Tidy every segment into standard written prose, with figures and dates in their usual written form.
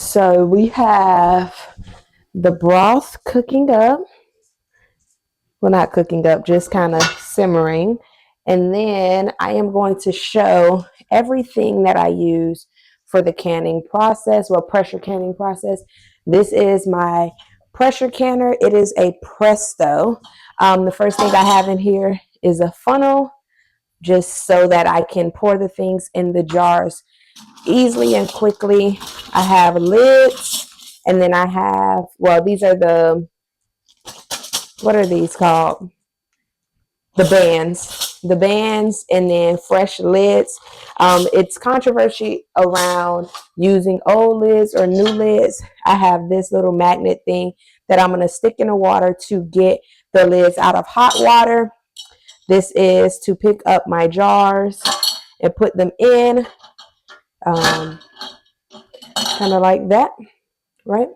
So we have the broth cooking up. Well, not cooking up, just kind of simmering. And then I am going to show everything that I use for the canning process, well, pressure canning process. This is my pressure canner. It is a Presto. The first thing I have in here is a funnel, just so that I can pour the things in the jars easily and quickly. I have lids, and then I have, well, these are what are these called? The bands, and then fresh lids. It's controversy around using old lids or new lids. I have this little magnet thing that I'm going to stick in the water to get the lids out of hot water. This is to pick up my jars and put them in, kind of like that, right?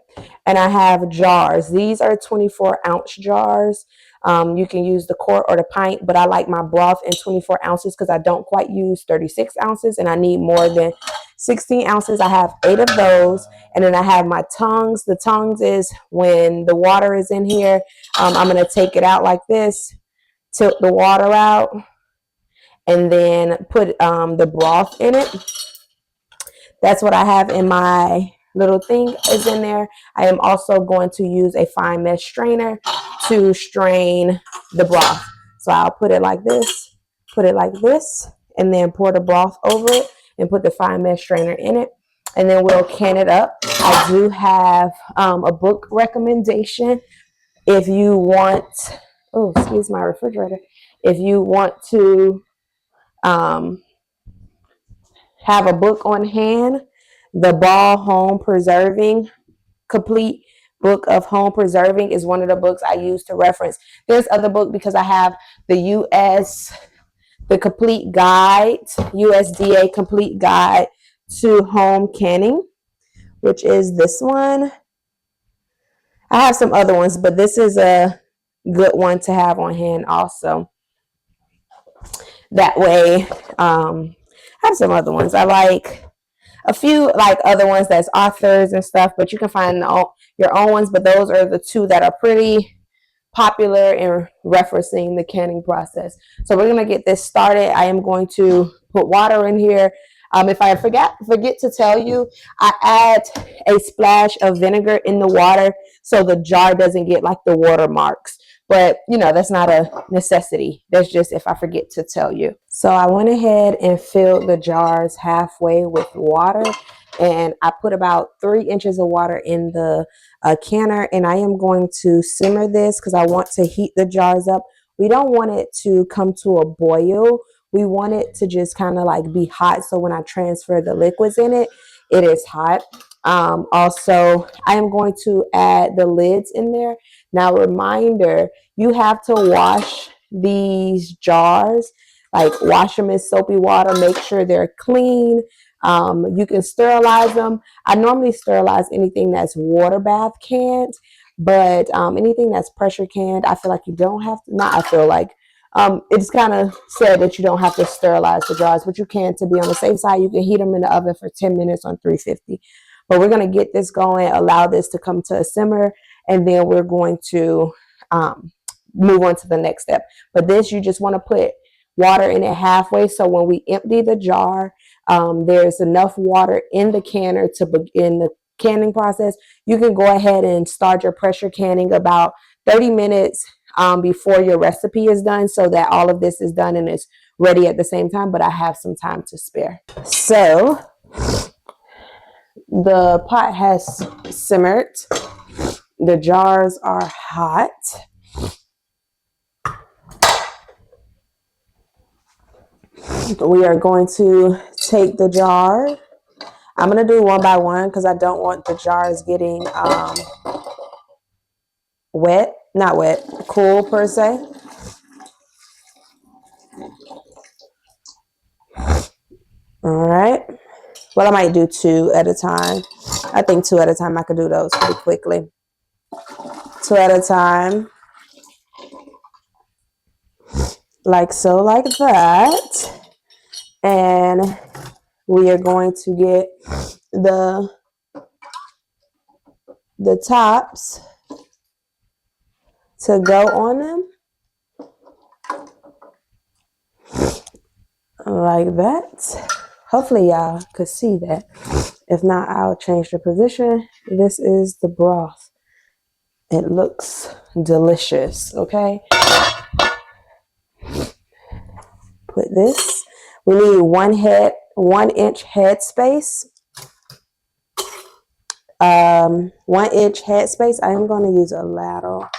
And I have jars. These are 24-ounce jars. You can use the quart or the pint, but I like my broth in 24 ounces because I don't quite use 36 ounces and I need more than 16 ounces. I have 8 of those. And then I have my tongues. The tongues is when the water is in here. I'm going to take it out like this, tilt the water out, and then put the broth in it. That's what I have in my little thing is in there. I am also going to use a fine mesh strainer to strain the broth. So I'll put it like this, and then pour the broth over it and put the fine mesh strainer in it. And then we'll can it up. I do have a book recommendation. If you want, oh, excuse my refrigerator. If you want to have a book on hand, the Ball Home Preserving Complete Book of Home Preserving is one of the books I use to reference. There's other book because I have the Complete Guide, USDA Complete Guide to Home Canning, which is this one. I have some other ones, but this is a good one to have on hand also. That way, I have some other ones. I like a few like other ones that's authors and stuff, but you can find your own ones. But those are the two that are pretty popular in referencing the canning process. So we're going to get this started. I am going to put water in here. If I forget to tell you, I add a splash of vinegar in the water so the jar doesn't get like the watermarks. But, you know, that's not a necessity. That's just if I forget to tell you. So I went ahead and filled the jars halfway with water. And I put about 3 inches of water in the canner. And I am going to simmer this because I want to heat the jars up. We don't want it to come to a boil. We want it to just kind of like be hot. So when I transfer the liquids in it, it is hot. Also, I am going to add the lids in there. Now, reminder, you have to wash these jars, like wash them in soapy water, make sure they're clean. You can sterilize them. I normally sterilize anything that's water bath canned, but anything that's pressure canned, I feel like you don't have to, not I feel like, it's kind of said that you don't have to sterilize the jars, but you can to be on the safe side. You can heat them in the oven for 10 minutes on 350. But we're going to get this going, allow this to come to a simmer, and then we're going to move on to the next step. But this, you just want to put water in it halfway. So when we empty the jar, there's enough water in the canner to begin the canning process. You can go ahead and start your pressure canning about 30 minutes before your recipe is done, so that all of this is done and it's ready at the same time. But I have some time to spare. So the pot has simmered. The jars are hot. We are going to take the jar. I'm going to do one by one because I don't want the jars getting wet. Not wet, cool per se. All right. Well, I might do 2 at a time. I think 2 at a time, I could do those pretty quickly. 2 at a time. Like so, like that. And we are going to get the the tops to go on them. Like that. Hopefully y'all could see that. If not, I'll change the position. This is the broth. It looks delicious, okay? Put this. We need 1 inch head space. 1 inch head space. I am going to use a ladle.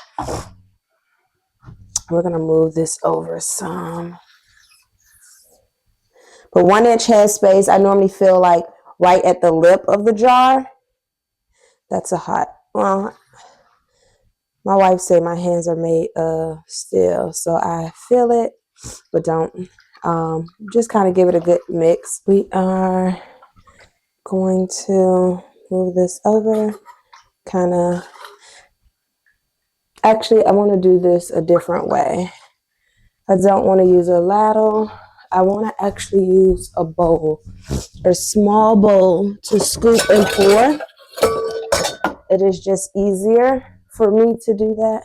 We're going to move this over some. But 1 inch head space, I normally feel like right at the lip of the jar. That's a hot, well, my wife said my hands are made of steel, so I feel it, but don't. Just kind of give it a good mix. We are going to move this over, kind of. Actually, I want to do this a different way. I don't want to use a ladle. I want to actually use a bowl, a small bowl to scoop and pour. It is just easier for me to do that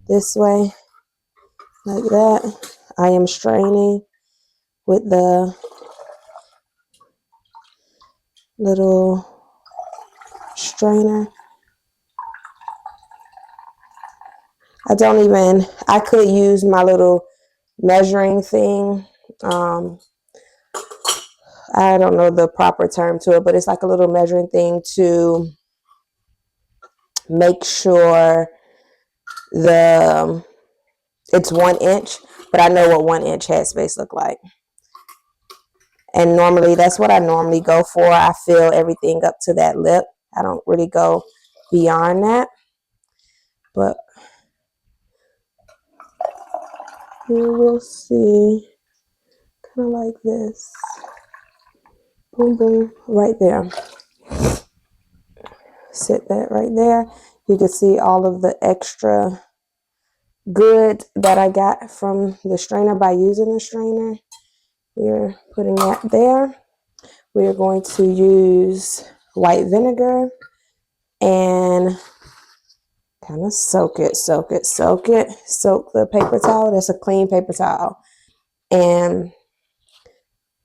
this way, like that. I am straining with the little strainer. I could use my little measuring thing. I don't know the proper term to it, but it's like a little measuring thing to make sure it's 1 inch, but I know what 1 inch headspace look like. And normally that's what I normally go for. I fill everything up to that lip. I don't really go beyond that. But you will see, kind of like this. Boom, boom, right there. Sit that right there. You can see all of the extra good that I got from the strainer by using the strainer. We're putting that there. We're going to use white vinegar and kind of soak the paper towel. That's a clean paper towel. And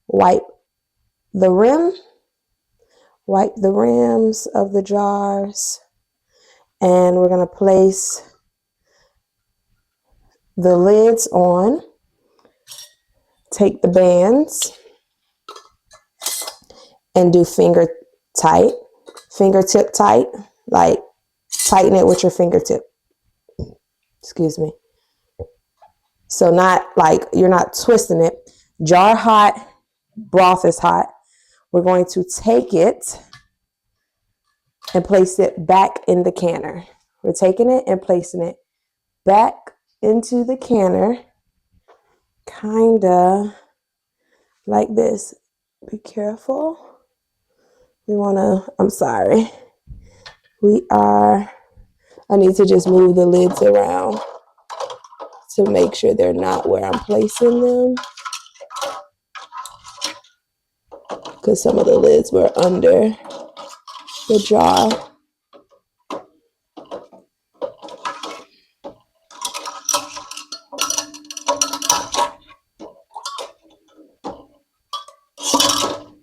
wipe the rims of the jars. And we're going to place the lids on. Take the bands and do fingertip tight, like tighten it with your fingertip. Excuse me. So not like you're not twisting it. Jar hot, broth is hot. We're going to take it and place it back in the canner. We're taking it and placing it back into the canner, kind of like this. Be careful. I need to just move the lids around to make sure they're not where I'm placing them, because some of the lids were under the jar.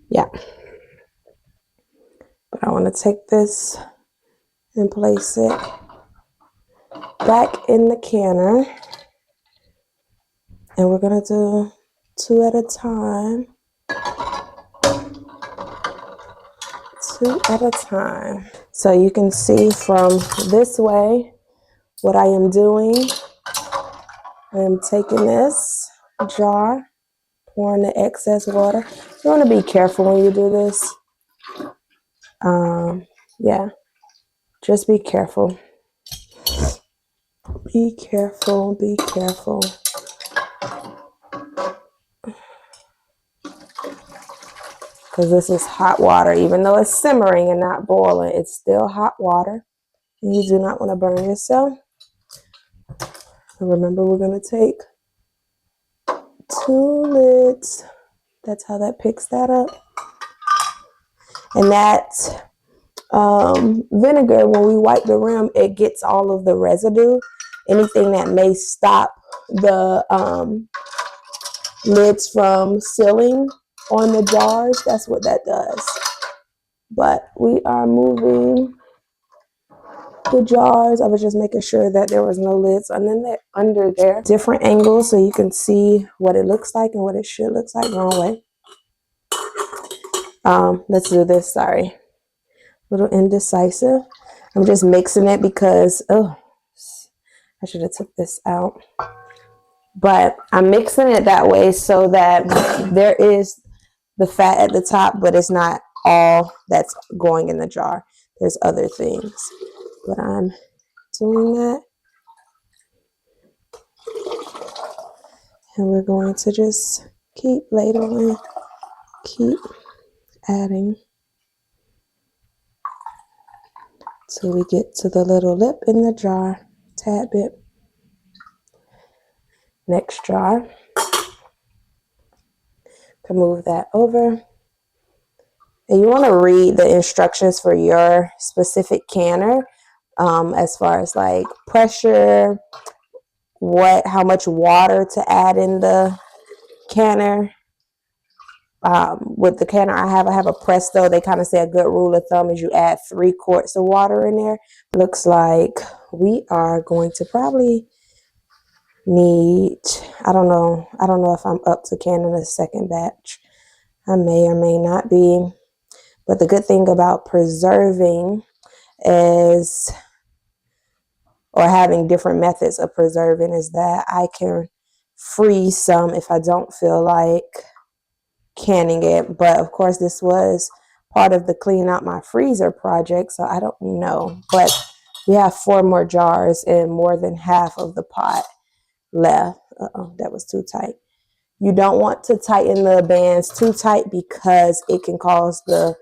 Yeah. But I want to take this and place it back in the canner. And we're going to do 2 at a time. 2 at a time. So you can see from this way what I am doing. I am taking this jar, pouring the excess water. You want to be careful when you do this. Yeah, just be careful. Be careful, be careful. Because this is hot water. Even though it's simmering and not boiling, it's still hot water. And you do not want to burn yourself. And remember, we're going to take 2 lids. That's how that picks that up. And that vinegar, when we wipe the rim, it gets all of the residue, anything that may stop the lids from sealing on the jars. That's what that does. But we are moving the jars. I was just making sure that there was no lids under there. Different angles so you can see what it looks like and what it should look like. Wrong way. Let's do this. Sorry. A little indecisive. I'm just mixing it because, oh, I should have took this out. But I'm mixing it that way so that there is the fat at the top, but it's not all that's going in the jar. There's other things. But I'm doing that. And we're going to just keep ladling, keep adding till we get to the little lip in the jar, tad bit. Next jar. To move that over. And you want to read the instructions for your specific canner, as far as like pressure, how much water to add in the canner. With the canner I have a Presto. They kind of say a good rule of thumb is you add 3 quarts of water in there. Looks like we are going to probably need, I don't know if I'm up to canning a second batch. I may or may not be. But the good thing about preserving is, or having different methods of preserving, is that I can freeze some if I don't feel like canning it. But of course, this was part of the clean out my freezer project, so I don't know. But we have 4 more jars and more than half of the pot left. That was too tight. You don't want to tighten the bands too tight because it can cause the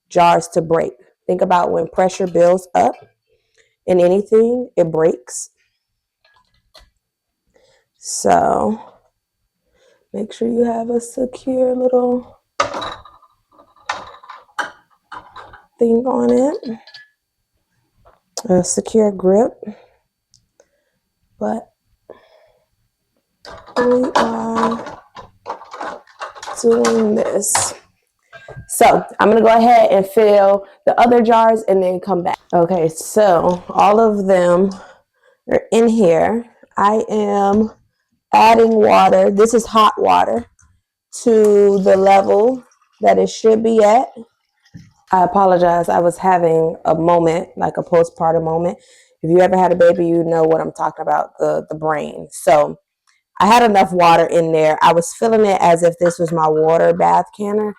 jars to break. Think about when pressure builds up in anything, it breaks. So make sure you have a secure little thing on it, a secure grip. But we are doing this. So I'm going to go ahead and fill the other jars and then come back. Okay, so all of them are in here. I am adding water. This is hot water to the level that it should be at. I apologize. I was having a moment, like a postpartum moment. If you ever had a baby, you know what I'm talking about, the brain. So I had enough water in there. I was filling it as if this was my water bath canner.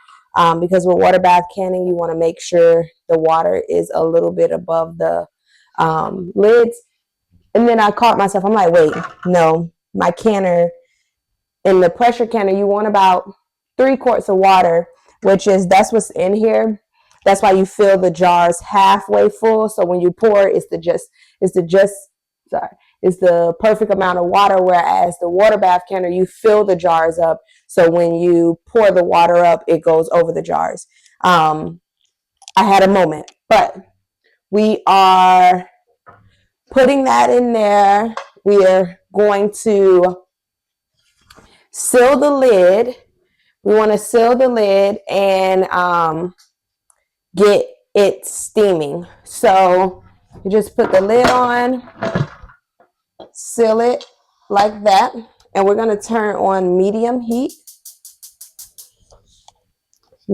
Because with water bath canning, you want to make sure the water is a little bit above the lids. And then I caught myself. I'm like, wait, no, my canner, in the pressure canner, you want about 3 quarts of water, that's what's in here. That's why you fill the jars halfway full. So when you pour, it's the perfect amount of water. Whereas the water bath canner, you fill the jars up. So when you pour the water up, it goes over the jars. I had a moment, but we are putting that in there. We are going to seal the lid. We want to seal the lid and get it steaming. So you just put the lid on, seal it like that, and we're going to turn on medium heat. The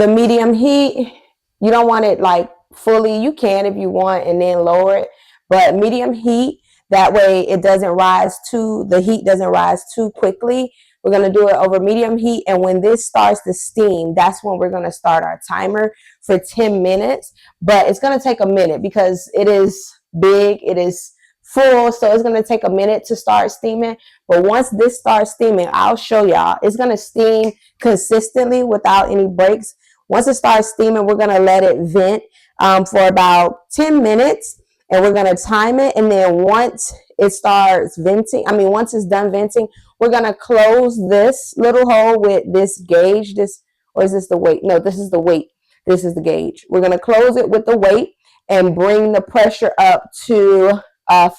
medium heat, you don't want it like fully. You can if you want and then lower it, but medium heat, that way the heat doesn't rise too quickly. We're going to do it over medium heat, and when this starts to steam, that's when we're going to start our timer for 10 minutes. But it's going to take a minute because it is big, it is full, so it's going to take a minute to start steaming. But once this starts steaming, I'll show y'all. It's going to steam consistently without any breaks. Once it starts steaming, we're going to let it vent for about 10 minutes, and we're going to time it. And then once it's done venting, we're going to close this little hole with this gauge, this or is this the weight? No, this is the weight. This is the gauge. We're going to close it with the weight and bring the pressure up to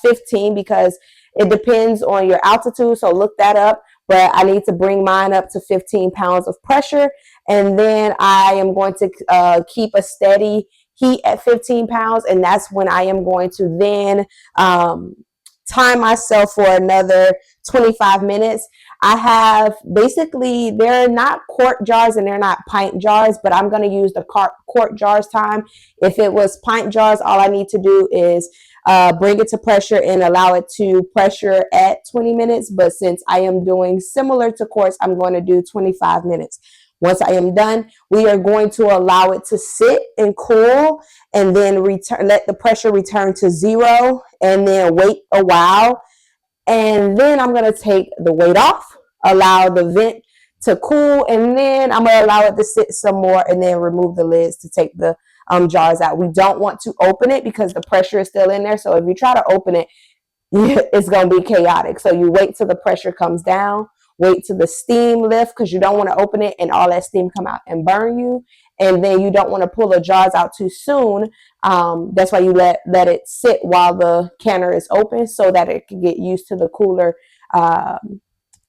15 because it depends on your altitude. So look that up. But I need to bring mine up to 15 pounds of pressure. And then I am going to keep a steady heat at 15 pounds. And that's when I am going to then time myself for another 25 minutes. I have basically, they're not quart jars and they're not pint jars, but I'm going to use the quart jars time. If it was pint jars, all I need to do is bring it to pressure and allow it to pressure at 20 minutes. But since I am doing similar to quarts, I'm going to do 25 minutes. Once I am done, we are going to allow it to sit and cool and then let the pressure return to 0 and then wait a while. And then I'm going to take the weight off, allow the vent to cool, and then I'm going to allow it to sit some more and then remove the lids to take the jars out. We don't want to open it because the pressure is still in there. So if you try to open it, it's going to be chaotic. So you wait till the pressure comes down, wait till the steam lift because you don't want to open it and all that steam come out and burn you. And then you don't want to pull the jars out too soon. That's why you let it sit while the canner is open so that it can get used to the cooler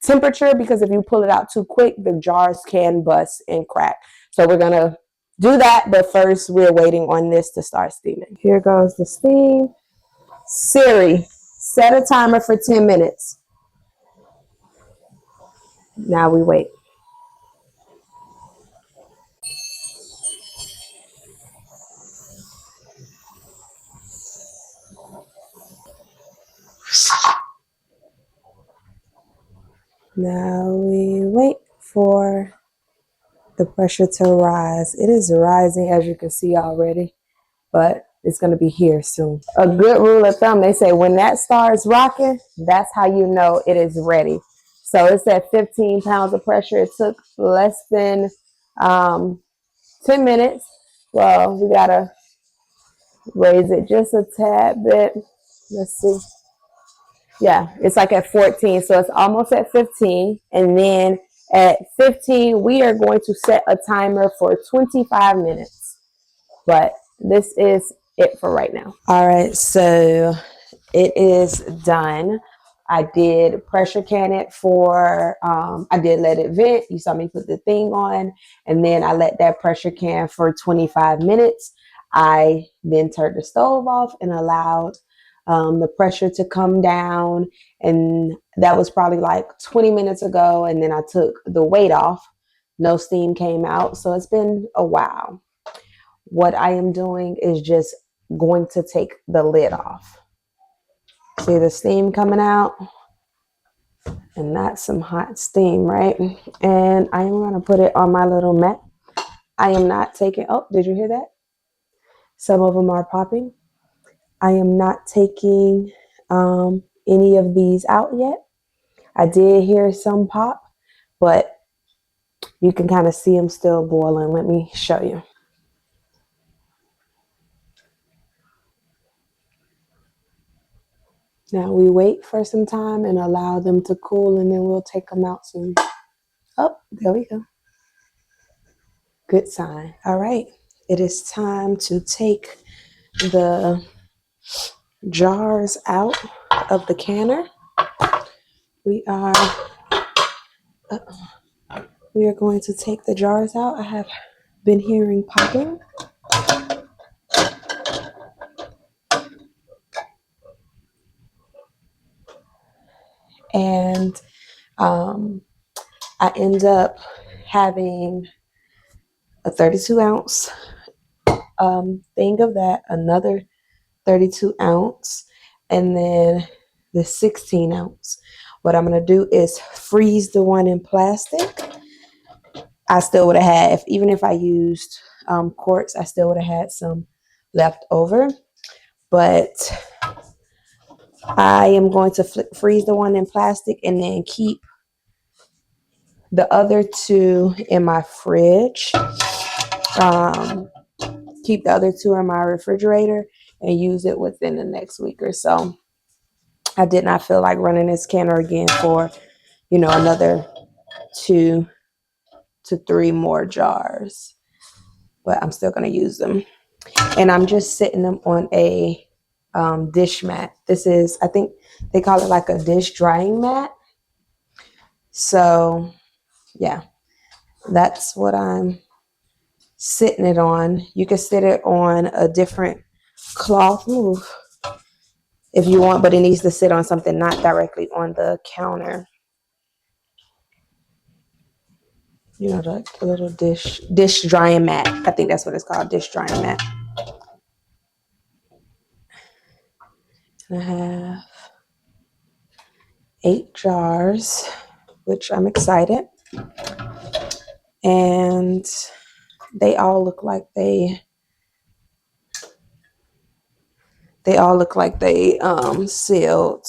temperature, because if you pull it out too quick, the jars can bust and crack. So we're going to do that, but first we're waiting on this to start steaming. Here goes the steam. Siri, set a timer for 10 minutes. Now we wait. Now we wait for the pressure to rise. It is rising, as you can see already, but it's going to be here soon. A good rule of thumb, they say when that starts rocking, that's how you know it is ready. So it's at 15 pounds of pressure. It took less than 10 minutes. Well, we got to raise it just a tad bit. Let's see. Yeah, it's like at 14. So it's almost at 15. And then at 15, we are going to set a timer for 25 minutes. But this is it for right now. All right, so it is done. I did pressure can it for, I did let it vent. You saw me put the thing on, and then I let that pressure can for 25 minutes. I then turned the stove off and allowed the pressure to come down. And that was probably like 20 minutes ago. And then I took the weight off. No steam came out. So it's been a while. What I am doing is just going to take the lid off. See the steam coming out? And that's some hot steam, right? And I am going to put it on my little mat. I am not taking, oh, did you hear that? Some of them are popping. I am not taking any of these out yet. I did hear some pop, but you can kind of see them still boiling. Let me show you. Now we wait for some time and allow them to cool, and then we'll take them out soon. Oh, there we go. Good sign. All right. It is time to take the jars out of the canner. We are going to take the jars out. I have been hearing popping. And I end up having a 32 ounce thing of that, another 32 ounce, and then the 16 ounce. What I'm going to do is freeze the one in plastic. I still would have had, even if I used quarts, I still would have had some left over. But I am going to freeze the one in plastic and then keep the other two in my fridge. Keep the other two in my refrigerator and use it within the next week or so. I did not feel like running this canner again for, another two to 3 more jars, but I'm still going to use them. And I'm just sitting them on a dish mat. This is, I think they call it like a dish drying mat. So yeah, that's what I'm sitting it on. You can sit it on a different cloth move if you want, but it needs to sit on something not directly on the counter. You know, the little dish drying mat. I think that's what it's called, dish drying mat. And I have 8 jars, which I'm excited. And they all look like they sealed.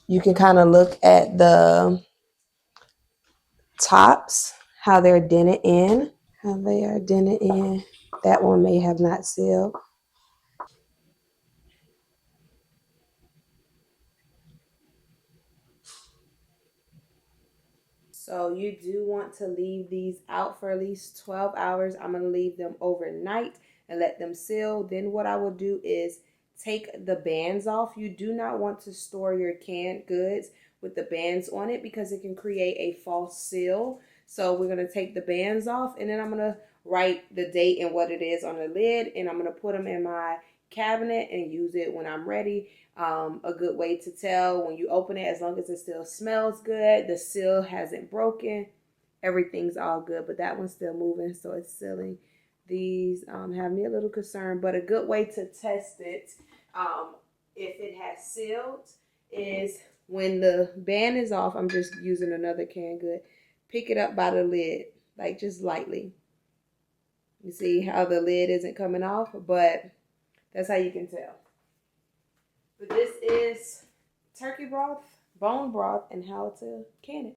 You can kind of look at the tops, how they're dented in. How they are dented in. That one may have not sealed. So you do want to leave these out for at least 12 hours. I'm going to leave them overnight and let them seal. Then what I will do is take the bands off. You do not want to store your canned goods with the bands on it because it can create a false seal. So we're going to take the bands off, and then I'm going to write the date and what it is on the lid, and I'm going to put them in my cabinet and use it when I'm ready. A good way to tell when you open it, as long as it still smells good, the seal hasn't broken, everything's all good. But that one's still moving, so it's sealing. These have me a little concerned, but a good way to test it, if it has sealed, is when the band is off. I'm just using another canned good. Pick it up by the lid, like just lightly. You see how the lid isn't coming off, but that's how you can tell. But this is turkey broth, bone broth, and how to can it.